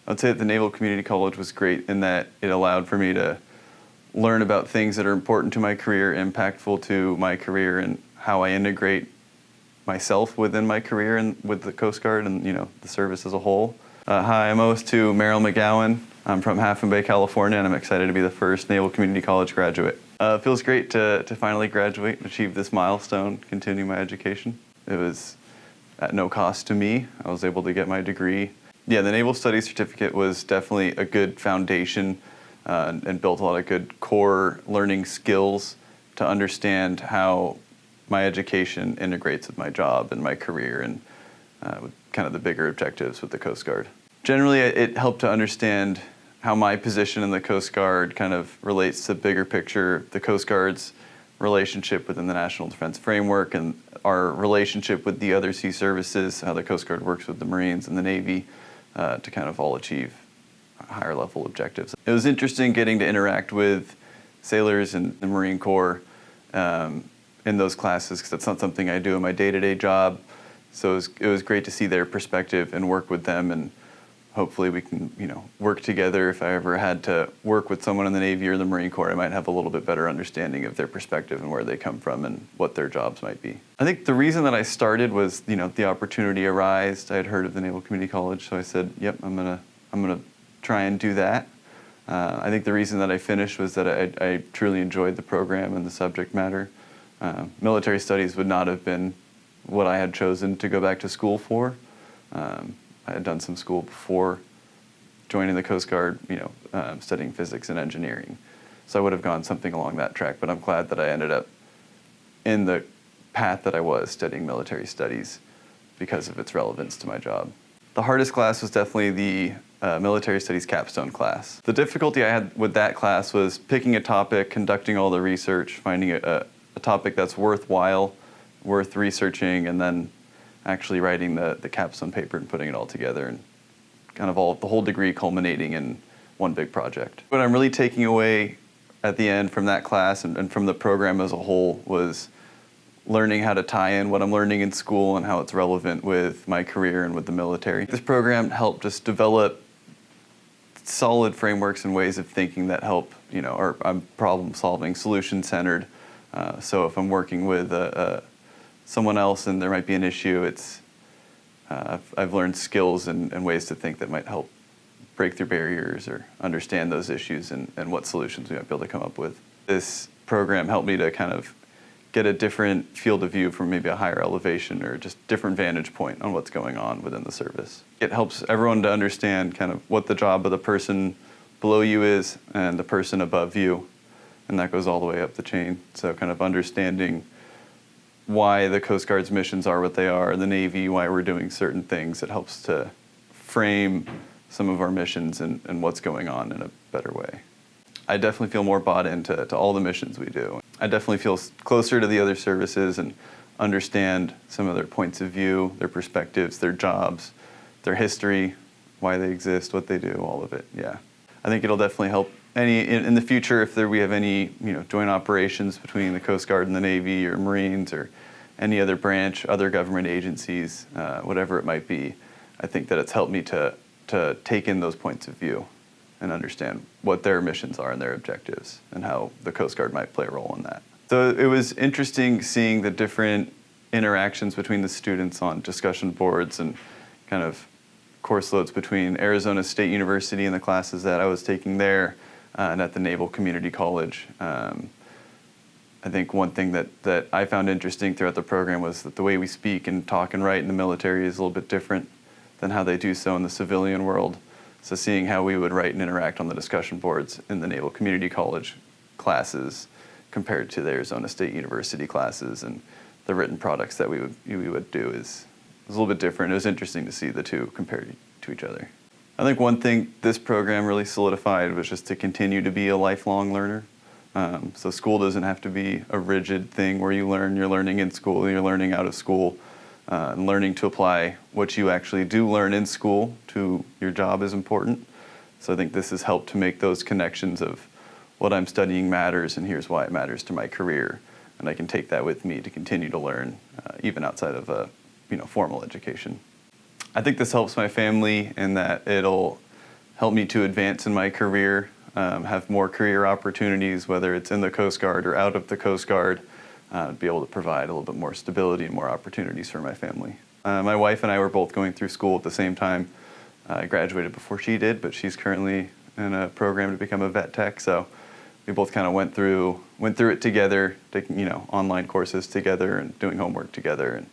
I'd say that the Naval Community College was great in that it allowed for me to learn about things that are important to my career, impactful to my career, and how I integrate myself within my career and with the Coast Guard and the service as a whole. Hi, I'm host to Merrill Magowan. I'm from Half Moon Bay, California, and I'm excited to be the first Naval Community College graduate. It feels great to finally graduate and achieve this milestone, continue my education. It was at no cost to me. I was able to get my degree. Yeah, the Naval Studies Certificate was definitely a good foundation and built a lot of good core learning skills to understand how my education integrates with my job and my career and with kind of the bigger objectives with the Coast Guard. Generally, it helped to understand how my position in the Coast Guard kind of relates to the bigger picture, the Coast Guard's relationship within the National Defense Framework and our relationship with the other sea services, how the Coast Guard works with the Marines and the Navy to kind of all achieve higher level objectives. It was interesting getting to interact with sailors and the Marine Corps in those classes because that's not something I do in my day-to-day job. So it was great to see their perspective and work with them, and hopefully we can work together. If I ever had to work with someone in the Navy or the Marine Corps, I might have a little bit better understanding of their perspective and where they come from and what their jobs might be. I think the reason that I started was the opportunity arose. I had heard of the Naval Community College, so I said, yep, I'm gonna try and do that. I think the reason that I finished was that I truly enjoyed the program and the subject matter. Military studies would not have been what I had chosen to go back to school for. I had done some school before joining the Coast Guard, studying physics and engineering. So I would have gone something along that track, but I'm glad that I ended up in the path that I was, studying military studies because of its relevance to my job. The hardest class was definitely the military studies capstone class. The difficulty I had with that class was picking a topic, conducting all the research, finding a topic that's worthwhile, worth researching, and then actually writing the capstone paper and putting it all together, and kind of the whole degree culminating in one big project. What I'm really taking away at the end from that class and from the program as a whole was learning how to tie in what I'm learning in school and how it's relevant with my career and with the military. This program helped us develop solid frameworks and ways of thinking that help, or I'm problem solving, solution centered. So if I'm working with someone else and there might be an issue, I've learned skills and ways to think that might help break through barriers or understand those issues and what solutions we might be able to come up with. This program helped me to kind of get a different field of view from maybe a higher elevation or just different vantage point on what's going on within the service. It helps everyone to understand kind of what the job of the person below you is and the person above you, and that goes all the way up the chain. So kind of understanding why the Coast Guard's missions are what they are, the Navy, why we're doing certain things. It helps to frame some of our missions and what's going on in a better way. I definitely feel more bought into all the missions we do. I definitely feel closer to the other services and understand some of their points of view, their perspectives, their jobs, their history, why they exist, what they do, all of it, yeah. I think it'll definitely help in the future if we have any joint operations between the Coast Guard and the Navy or Marines or any other branch, other government agencies, whatever it might be. I think that it's helped me to take in those points of view and understand what their missions are and their objectives and how the Coast Guard might play a role in that. So it was interesting seeing the different interactions between the students on discussion boards and kind of course loads between Arizona State University and the classes that I was taking there and at the Naval Community College. I think one thing that I found interesting throughout the program was that the way we speak and talk and write in the military is a little bit different than how they do so in the civilian world. So seeing how we would write and interact on the discussion boards in the Naval Community College classes compared to the Arizona State University classes and the written products that we would do is a little bit different. It was interesting to see the two compared to each other. I think one thing this program really solidified was just to continue to be a lifelong learner. So school doesn't have to be a rigid thing where you're learning in school, you're learning out of school. And learning to apply what you actually do learn in school to your job is important. So I think this has helped to make those connections of what I'm studying matters and here's why it matters to my career. And I can take that with me to continue to learn, even outside of a formal education. I think this helps my family in that it'll help me to advance in my career, have more career opportunities, whether it's in the Coast Guard or out of the Coast Guard, be able to provide a little bit more stability and more opportunities for my family. My wife and I were both going through school at the same time. I graduated before she did, but she's currently in a program to become a vet tech, so we both kind of went through it together, taking online courses together and doing homework together, and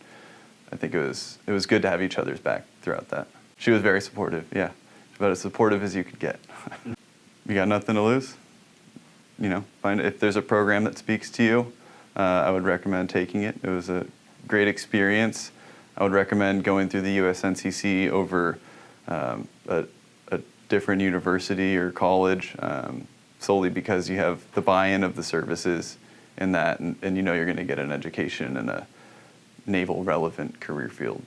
I think it was good to have each other's back throughout that. She was very supportive, yeah, about as supportive as you could get. You got nothing to lose. If there's a program that speaks to you, I would recommend taking it. It was a great experience. I would recommend going through the USNCC over a different university or college, solely because you have the buy-in of the services in that, and you're going to get an education in a naval relevant career field.